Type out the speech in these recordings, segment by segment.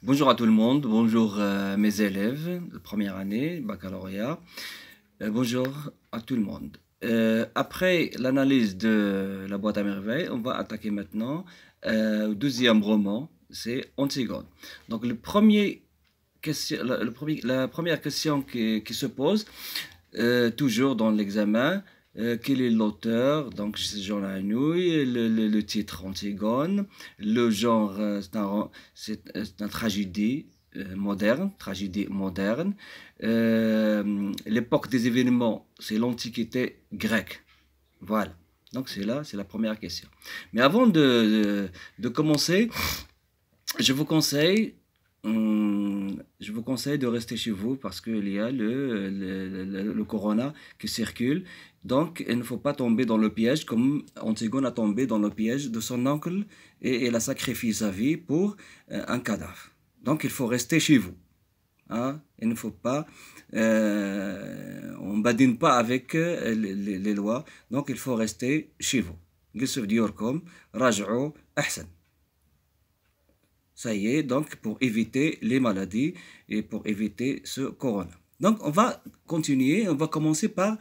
Bonjour à tout le monde, bonjour mes élèves de première année, baccalauréat. Bonjour à tout le monde. Après l'analyse de la boîte à merveilles, on va attaquer maintenant au deuxième roman, c'est Antigone. Donc la première question qui se pose, toujours dans l'examen, quel est l'auteur? Donc, c'est Jean Lanouille, le titre Antigone, le genre, c'est un tragédie moderne. L'époque des événements, c'est l'Antiquité grecque. Voilà. Donc, c'est la première question. Mais avant de commencer, je vous conseille, je vous conseille de rester chez vous parce qu'il y a le corona qui circule. Donc, il ne faut pas tomber dans le piège comme Antigone a tombé dans le piège de son oncle et elle a sacrifié sa vie pour un cadavre. Donc, il faut rester chez vous. Hein? Il ne faut pas, on badine pas avec les lois. Donc, il faut rester chez vous. قصوا في ديوركم راجعوا أحسن. Ça y est, donc pour éviter les maladies et pour éviter ce corona. Donc on va continuer, on va commencer par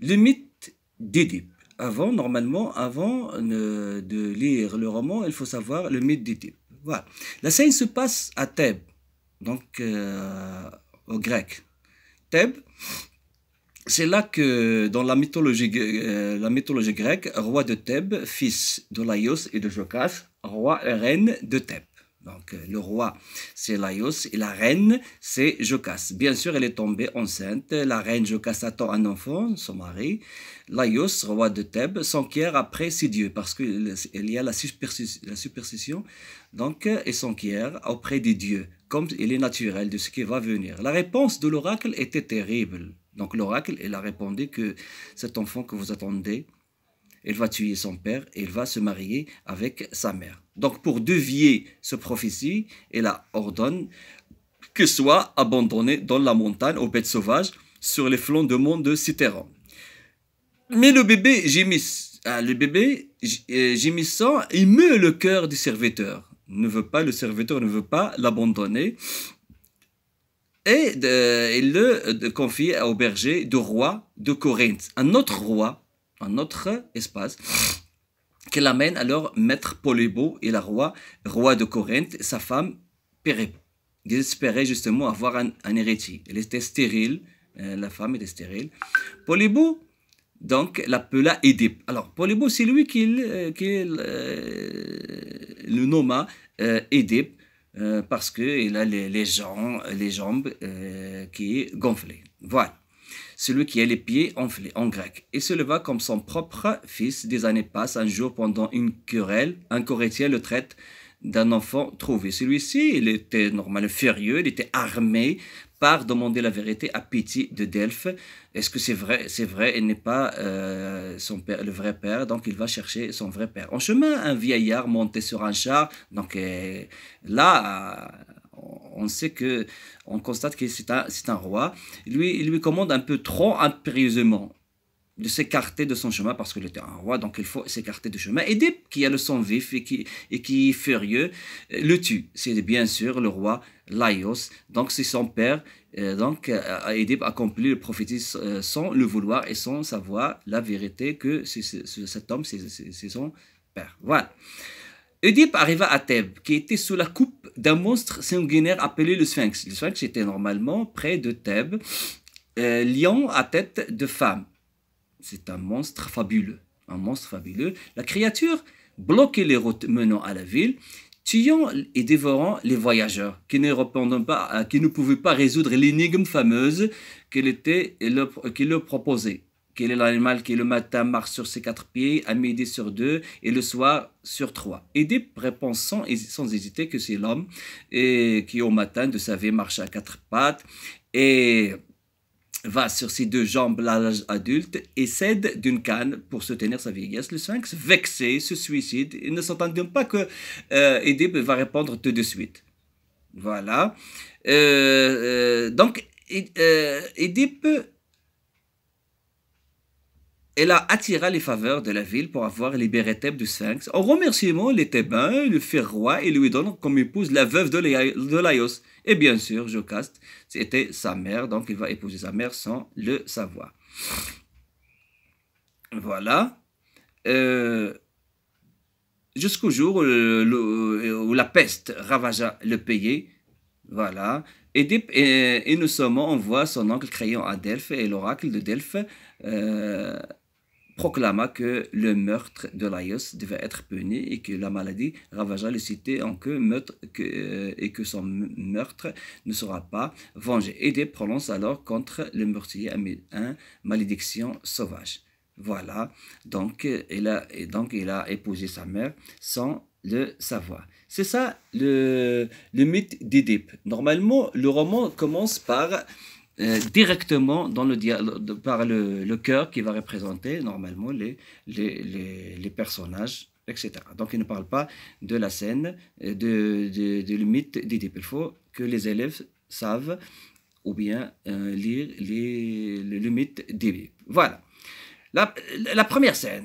le mythe d'Édipe. Normalement, avant de lire le roman, il faut savoir le mythe d'Édipe. Voilà. La scène se passe à Thèbes, donc au grec. Thèbes, c'est là que dans la mythologie grecque, roi de Thèbes, fils de Laïos et de Jocaste, roi et reine de Thèbes. Donc le roi c'est Laïos et la reine c'est Jocaste. Bien sûr elle est tombée enceinte. La reine Jocaste attend un enfant, son mari. Laïos, roi de Thèbes, s'enquiert après ses dieux parce qu'il y a la superstition donc et s'enquiert auprès des dieux comme il est naturel de ce qui va venir. La réponse de l'oracle était terrible. Donc l'oracle il a répondu que cet enfant que vous attendez, il va tuer son père et il va se marier avec sa mère. Donc pour dévier ce prophétie, elle ordonne que soit abandonné dans la montagne aux bêtes sauvages sur les flancs de mont de Cithéron. Mais le bébé gémissant, il meut le cœur du serviteur. Le serviteur ne veut pas l'abandonner. Et il le confie au berger du roi de Corinthe, un autre espace, qui l'amène alors maître Polybo et roi de Corinthe, sa femme Pérébo. Ils espéraient justement avoir un héritier. Elle était stérile, la femme était stérile. Polybo, donc, l'appela Édipe. Alors, Polybo, c'est lui qui le nomma Édipe parce qu'il a les jambes qui gonflées. Voilà. Celui qui a les pieds enflés, en grec. Il se leva comme son propre fils. Des années passent. Un jour, pendant une querelle, un Corinthien le traite d'un enfant trouvé. Celui-ci, il était normalement furieux, il était armé, part demander la vérité à Pythie de Delphes. Est-ce que c'est vrai? C'est vrai, il n'est pas son père, le vrai père, donc il va chercher son vrai père. En chemin, un vieillard monté sur un char, donc là, on sait que, on constate que c'est un roi. Il lui commande un peu trop impérieusement de s'écarter de son chemin parce qu'il était un roi, donc il faut s'écarter du chemin. Édipe, qui a le sang vif et qui est furieux, le tue. C'est bien sûr le roi Laïos, donc c'est son père. Donc Édipe accomplit le prophétie sans le vouloir et sans savoir la vérité que cet homme, c'est son père. Voilà. Oedipe arriva à Thèbes, qui était sous la coupe d'un monstre sanguinaire appelé le Sphinx. Le Sphinx était normalement près de Thèbes, lion à tête de femme. C'est un monstre fabuleux. Un monstre fabuleux. La créature bloquait les routes menant à la ville, tuant et dévorant les voyageurs qui ne pouvaient pas résoudre l'énigme fameuse qu'il leur proposait. Quel est l'animal qui le matin marche sur ses 4 pieds, à midi sur 2 et le soir sur 3? Édipe répond sans hésiter que c'est l'homme qui au matin de sa vie marche à 4 pattes et va sur ses 2 jambes à l'âge adulte et cède d'une canne pour soutenir sa vieillesse. Le Sphinx, vexé, se suicide. Il ne s'entend pas que Édipe va répondre tout de suite. Voilà. Donc, Édipe elle a attiré les faveurs de la ville pour avoir libéré Thèbes du Sphinx. En remerciement, les Thébains le firent roi et lui donnent comme épouse la veuve de Laios. Et bien sûr, Jocaste, c'était sa mère, donc il va épouser sa mère sans le savoir. Voilà. Jusqu'au jour où la peste ravagea le pays. Voilà. Édipe innocemment envoie son oncle Créon à Delphes et l'oracle de Delphes proclama que le meurtre de Laios devait être puni et que la maladie ravagea les cités et que son meurtre ne sera pas vengé. Édipe prononce alors contre le meurtrier une malédiction sauvage. Voilà, donc il a épousé sa mère sans le savoir. C'est ça le mythe d'Édipe. Normalement, le roman commence par directement par le cœur qui va représenter normalement les personnages, etc. Donc il ne parle pas de la scène, le mythe d'Édipe. Il faut que les élèves savent ou bien lire le mythe d'Édipe. Voilà. La première scène.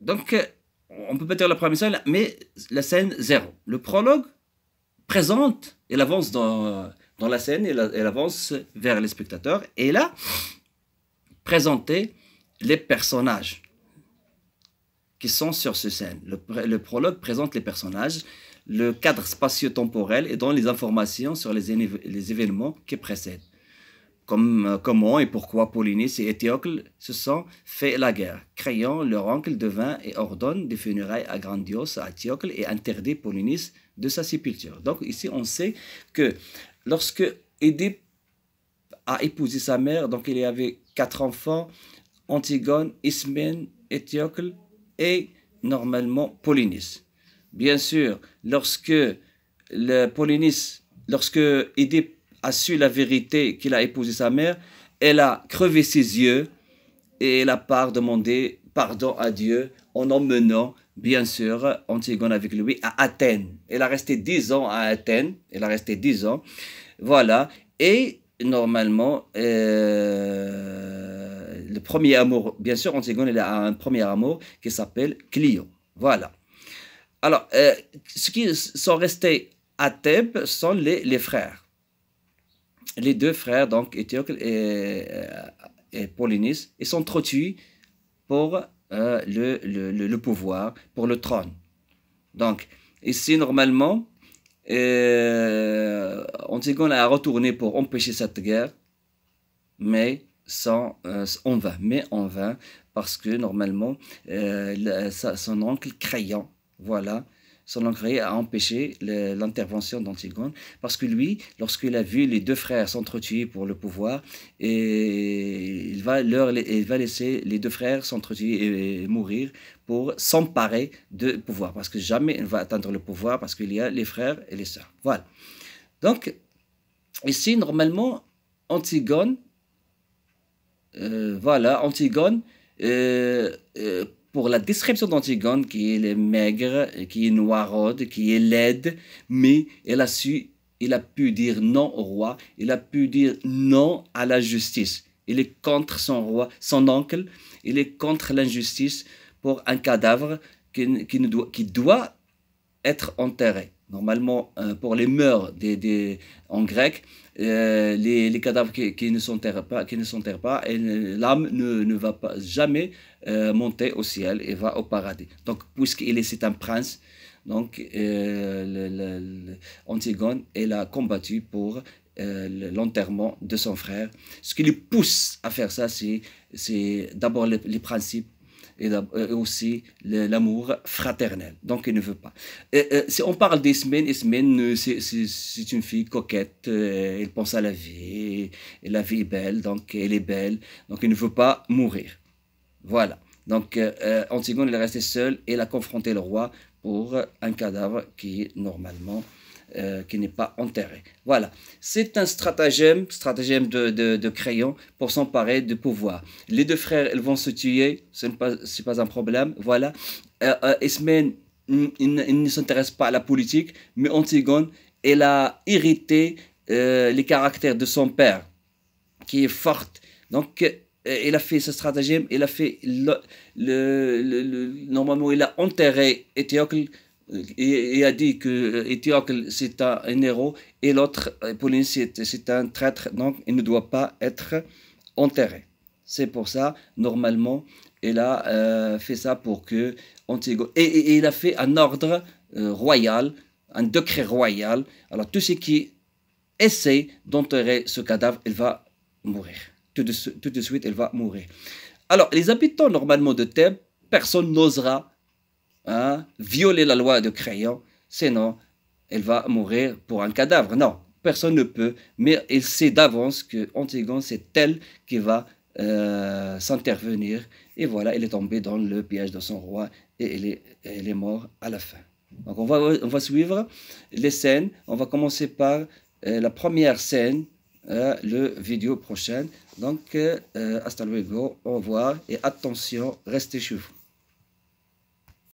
Donc, on peut pas dire la première scène, mais la scène 0. Le prologue présente, il avance dans la scène, il avance vers les spectateurs, et là, présenter les personnages qui sont sur cette scène. Le prologue présente les personnages, le cadre spatio-temporel et donne les informations sur les événements qui précèdent. Comment et pourquoi Polynice et Étiocle se sont fait la guerre. Créon, leur oncle, devint et ordonne des funérailles grandioses à Étiocle et interdit Polynice de sa sépulture. Donc ici, on sait que lorsque Édipe a épousé sa mère, donc il y avait 4 enfants, Antigone, Ismène, Étiocle et normalement Polynice. Bien sûr, lorsque Édipe a su la vérité qu'il a épousé sa mère, elle a crevé ses yeux et elle a demandé pardon à Dieu en emmenant, bien sûr, Antigone avec lui à Athènes. Elle a resté 10 ans à Athènes, voilà, et normalement, le premier amour, bien sûr, Antigone, elle a un premier amour qui s'appelle Clio, voilà. Alors, ceux qui sont restés à Thèbes sont les frères. Les 2 frères, donc Étiocle et Polynice, ils sont trop tués pour le pouvoir, pour le trône. Donc, ici, normalement, Antigone a retourné pour empêcher cette guerre, mais en vain, parce que normalement, son oncle Créon, voilà, son oncle a empêché l'intervention d'Antigone, parce que lui, lorsqu'il a vu les 2 frères s'entretuer pour le pouvoir, il va laisser les 2 frères s'entretuer et mourir pour s'emparer de pouvoir, parce que jamais il va atteindre le pouvoir, parce qu'il y a les frères et les sœurs. Voilà. Donc, ici, normalement, Antigone, pour la description d'Antigone, qui est maigre, qui est noiraude, qui est laide, mais il a pu dire non au roi, il a pu dire non à la justice. Il est contre son roi, son oncle, il est contre l'injustice pour un cadavre qui doit être enterré. Normalement, pour les mœurs en grec, les cadavres qui ne s'enterrent pas, l'âme ne va pas jamais monter au ciel et va au paradis. Donc, c'est un prince, donc Antigone, elle a combattu pour l'enterrement de son frère. Ce qui lui pousse à faire ça, c'est d'abord les principes et aussi l'amour fraternel. Donc, il ne veut pas. Si on parle d'Ismène, c'est une fille coquette, elle pense à la vie, et la vie est belle, donc elle est belle, donc il ne veut pas mourir. Voilà. Donc, Antigone, elle est restée seule et elle a confronté le roi pour un cadavre qui est normalement qui n'est pas enterré. Voilà, c'est un stratagème de Créon pour s'emparer du pouvoir. Les 2 frères, ils vont se tuer, ce n'est pas un problème. Voilà, Ismène, il ne s'intéresse pas à la politique, mais Antigone, elle a hérité les caractères de son père, qui est forte. Donc, il a fait ce stratagème, il a fait normalement il a enterré Étiocle et a dit que Étiocle c'est un héros et l'autre Polynice c'est un traître, donc il ne doit pas être enterré. C'est pour ça normalement il a fait ça pour que Antigone et il a fait un ordre royal, un décret royal. Alors tout ce qui essaie d'enterrer ce cadavre, il va mourir. Tout de suite, il va mourir. Alors, les habitants normalement de Thèbes, personne n'osera violer la loi de Créon, sinon elle va mourir pour un cadavre. Non, personne ne peut, mais il sait d'avance que Antigone, c'est elle qui va s'intervenir. Et voilà, il est tombé dans le piège de son roi et il est mort à la fin. Donc on va suivre les scènes. On va commencer par la première scène, le vidéo prochaine. Donc, hasta luego, au revoir et attention, restez chez vous.